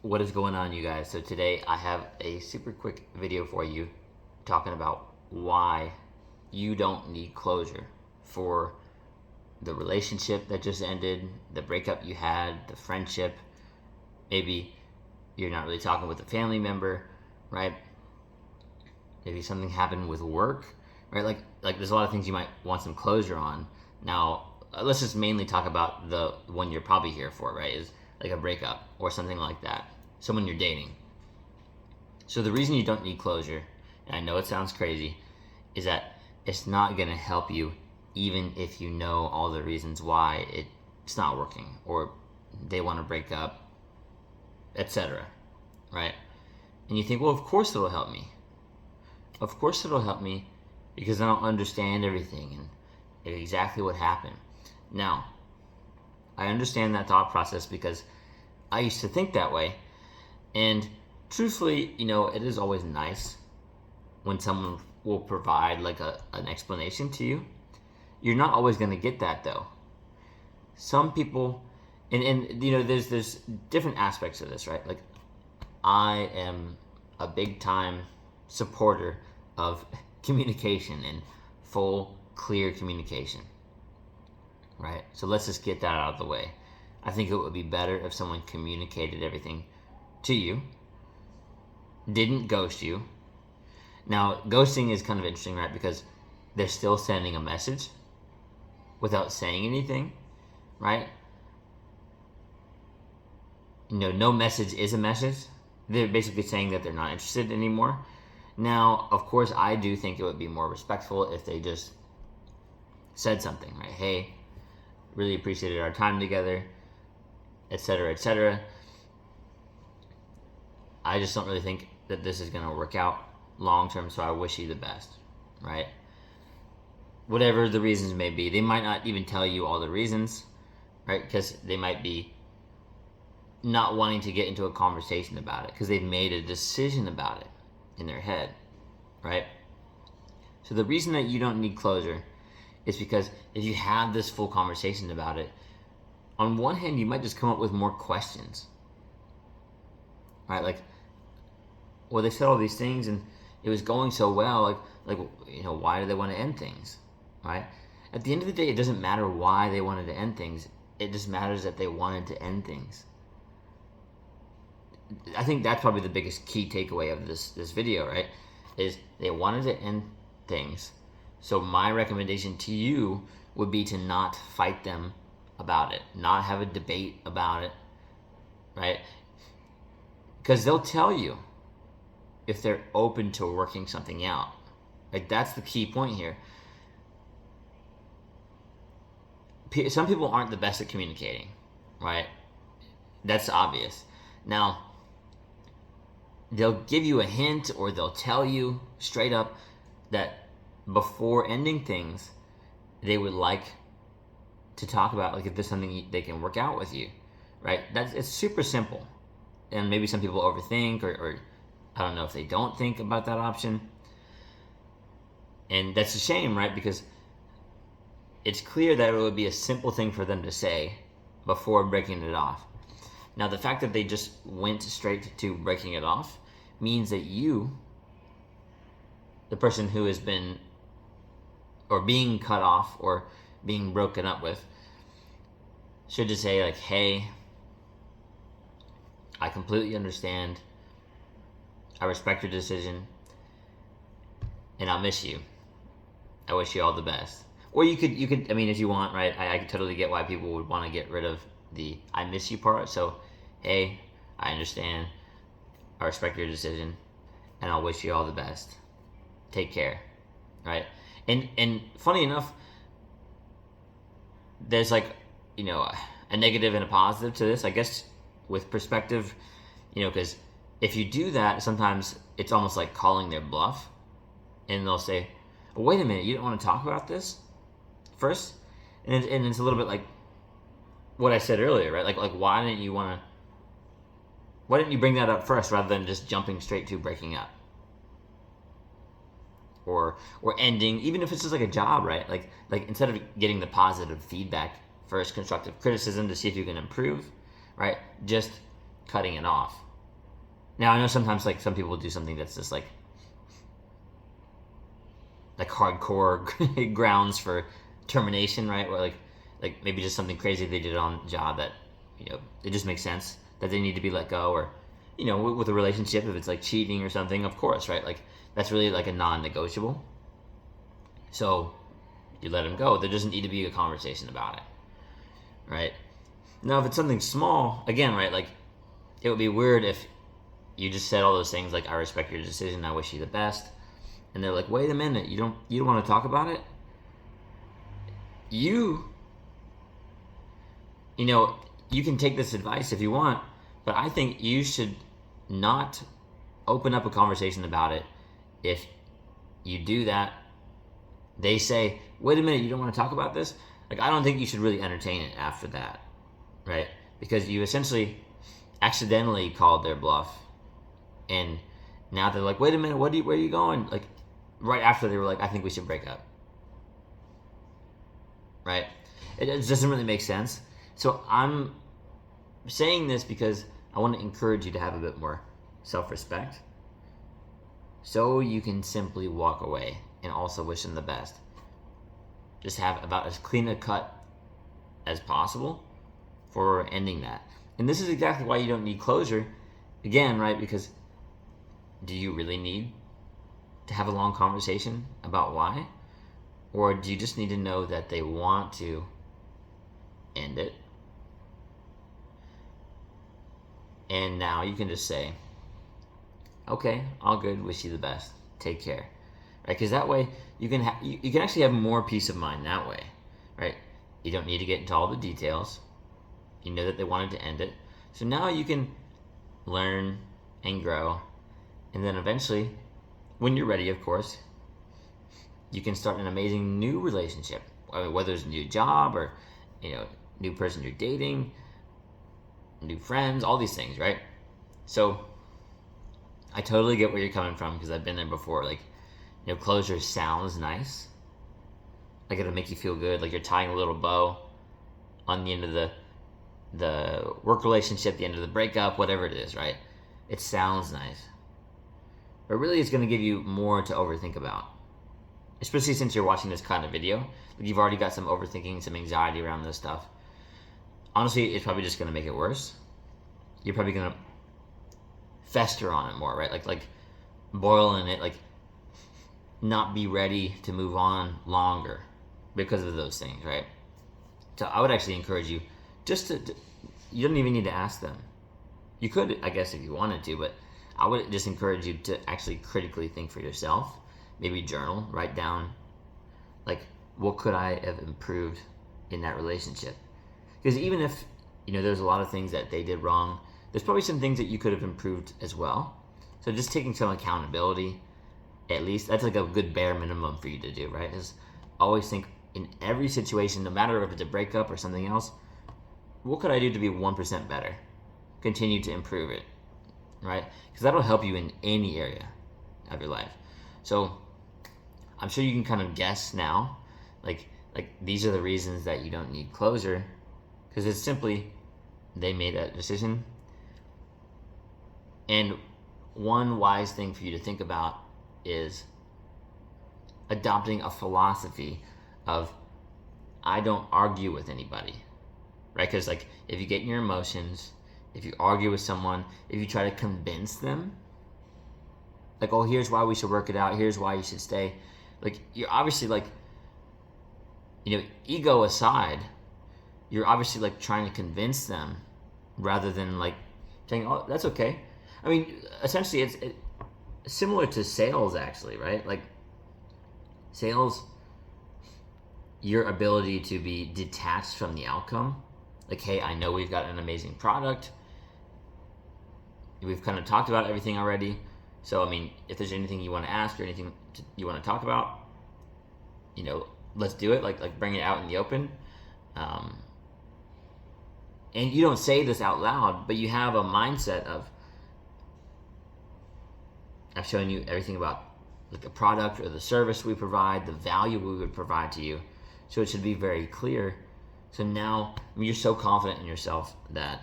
What is going on, you guys? So today I have a super quick video for you talking about why you don't need closure for the relationship that just ended, the breakup you had, the friendship. Maybe you're not really talking with a family member, right? Maybe something happened with work, right? Like there's a lot of things you might want some closure on. Now, let's just mainly talk about the one you're probably here for, right? Is like a breakup or something like that. Someone you're dating. So the reason you don't need closure, and I know it sounds crazy, is that it's not going to help you even if you know all the reasons why it's not working or they want to break up, etc. Right? And you think, well, of course it'll help me. Of course it'll help me because I don't understand everything and exactly what happened. Now, I understand that thought process because I used to think that way. And truthfully, it is always nice when someone will provide like an explanation to you. You're not always going to get that though. Some people, and there's different aspects of this, right? Like I am a big time supporter of communication and full, clear communication, right? So let's just get that out of the way. I think it would be better if someone communicated everything to you, didn't ghost you. Now, ghosting is kind of interesting, right? Because they're still sending a message without saying anything, right? No message is a message. They're basically saying that they're not interested anymore. Now, of course, I do think it would be more respectful if they just said something, right? Hey, really appreciated our time together, etc., etc. I just don't really think that this is going to work out long term, so I wish you the best, right? Whatever the reasons may be, they might not even tell you all the reasons, right? Because they might be not wanting to get into a conversation about it because they've made a decision about it in their head, right? So the reason that you don't need closure is because if you have this full conversation about it, on one hand, you might just come up with more questions, right? Like, well, they said all these things and it was going so well. Why do they want to end things, right? At the end of the day, it doesn't matter why they wanted to end things. It just matters that they wanted to end things. I think that's probably the biggest key takeaway of this video, right? Is they wanted to end things. So my recommendation to you would be to not fight them about it, not have a debate about it, right? Because they'll tell you if they're open to working something out. Like, that's the key point here. Some people aren't the best at communicating, right? That's obvious. Now, they'll give you a hint or they'll tell you straight up that before ending things, they would like to talk about, like, if there's something they can work out with you, right? It's super simple. And maybe some people overthink or I don't know if they don't think about that option. And that's a shame, right? Because it's clear that it would be a simple thing for them to say before breaking it off. Now, the fact that they just went straight to breaking it off means that you, the person who has been or being cut off or being broken up with, should just say, like, hey, I completely understand. I respect your decision, and I'll miss you. I wish you all the best. Or you could. I mean, if you want, right? I could totally get why people would want to get rid of the "I miss you" part. So, hey, I understand. I respect your decision, and I'll wish you all the best. Take care, right? And funny enough, there's like a negative and a positive to this, I guess, with perspective, because if you do that, sometimes it's almost like calling their bluff, and they'll say, well, wait a minute, you don't want to talk about this first? And it's a little bit like what I said earlier, right? Like why didn't you bring that up first rather than just jumping straight to breaking up? Or ending, even if it's just like a job, right? Like instead of getting the positive feedback first, constructive criticism to see if you can improve, right? Just cutting it off. Now I know sometimes like some people do something that's just like hardcore grounds for termination, right? Or like maybe just something crazy they did on the job that it just makes sense that they need to be let go, or with a relationship, if it's like cheating or something, of course, right? Like that's really like a non-negotiable. So you let them go. There doesn't need to be a conversation about it, right? Now, if it's something small, again, right? Like it would be weird if you just said all those things like I respect your decision, I wish you the best, and they're like, wait a minute, you don't want to talk about it? You you can take this advice if you want, but I think you should not open up a conversation about it. If you do that, they say, wait a minute, you don't want to talk about this? Like, I don't think you should really entertain it after that, right? Because you essentially accidentally called their bluff, and now they're like, wait a minute, where are you going? Like, right after they were like, I think we should break up, right? It doesn't really make sense. So I'm saying this because I want to encourage you to have a bit more self-respect, so you can simply walk away and also wish them the best. Just have about as clean a cut as possible for ending that. And this is exactly why you don't need closure. Again, right? Because do you really need to have a long conversation about why? Or do you just need to know that they want to end it? And now you can just say, okay, all good, wish you the best, take care, right? Because that way you can you can actually have more peace of mind that way, right? You don't need to get into all the details. You know that they wanted to end it, so now you can learn and grow, and then eventually, when you're ready, of course, you can start an amazing new relationship, whether it's a new job or new person you're dating, new friends, all these things, right? So I totally get where you're coming from, because I've been there before. Like, closure sounds nice. Like it'll make you feel good. Like you're tying a little bow on the end of the work relationship, the end of the breakup, whatever it is, right? It sounds nice. But really it's going to give you more to overthink about. Especially since you're watching this kind of video. Like you've already got some overthinking, some anxiety around this stuff. Honestly, it's probably just going to make it worse. You're probably going to fester on it more, right? Like boil in it, like not be ready to move on longer because of those things, right? So I would actually encourage you just to you don't even need to ask them. You could, I guess, if you wanted to, but I would just encourage you to actually critically think for yourself. Maybe journal, write down, like, what could I have improved in that relationship? Because even if there's a lot of things that they did wrong, there's probably some things that you could have improved as well. So just taking some accountability, at least, that's like a good bare minimum for you to do, right? Is always think in every situation, no matter if it's a breakup or something else, what could I do to be 1% better? Continue to improve it, right? Because that'll help you in any area of your life. So I'm sure you can kind of guess now, like these are the reasons that you don't need closure, because it's simply they made that decision. And one wise thing for you to think about is adopting a philosophy of I don't argue with anybody, right? Because like if you get in your emotions, if you argue with someone, if you try to convince them, like, oh, here's why we should work it out, here's why you should stay, like you're obviously like, ego aside, you're obviously like trying to convince them rather than like saying, oh, that's okay. I mean, essentially it's similar to sales actually, right? Like sales, your ability to be detached from the outcome. Like, hey, I know we've got an amazing product. We've kind of talked about everything already. So, I mean, if there's anything you want to ask or anything you want to talk about, let's do it. Like bring it out in the open. And you don't say this out loud, but you have a mindset of, I've shown you everything about like the product or the service we provide, the value we would provide to you. So it should be very clear. So now, you're so confident in yourself that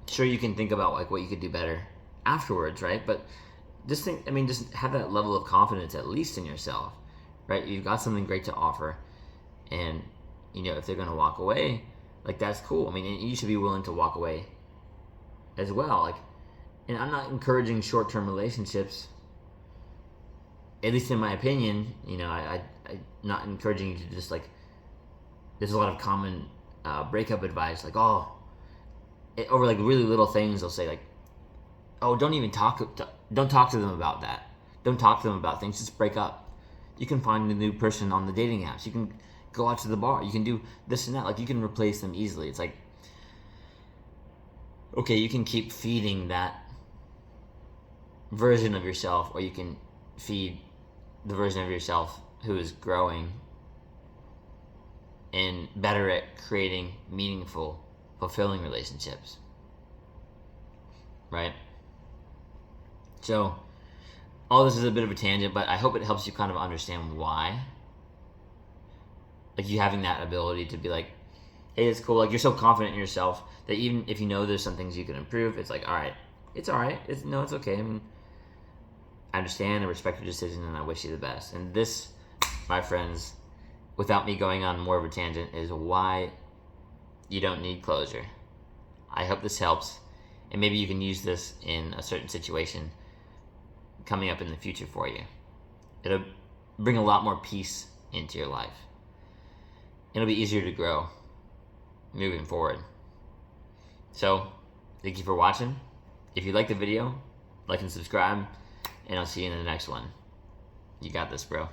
sure you can think about like what you could do better, afterwards, right? But just just have that level of confidence at least in yourself, right? You've got something great to offer, and if they're gonna walk away, like, that's cool. I mean, you should be willing to walk away as well. Like, and I'm not encouraging short-term relationships. At least in my opinion, I'm not encouraging you to just, like, there's a lot of common breakup advice, like, over like really little things, they'll say, like, oh, don't talk to them about that. Don't talk to them about things. Just break up. You can find a new person on the dating apps. You can go out to the bar. You can do this and that. Like, you can replace them easily. It's like, okay, you can keep feeding that version of yourself, or you can feed the version of yourself who is growing and better at creating meaningful, fulfilling relationships, right? So all this is a bit of a tangent, but I hope it helps you kind of understand why, like, you having that ability to be like, hey, it's cool, like, you're so confident in yourself that even if there's some things you can improve, it's like, all right, it's okay. I mean, I understand and respect your decision, and I wish you the best. And this, my friends, without me going on more of a tangent, is why you don't need closure. I hope this helps, and maybe you can use this in a certain situation coming up in the future for you. It'll bring a lot more peace into your life. It'll be easier to grow moving forward. So, thank you for watching. If you like the video, like and subscribe, and I'll see you in the next one. You got this, bro.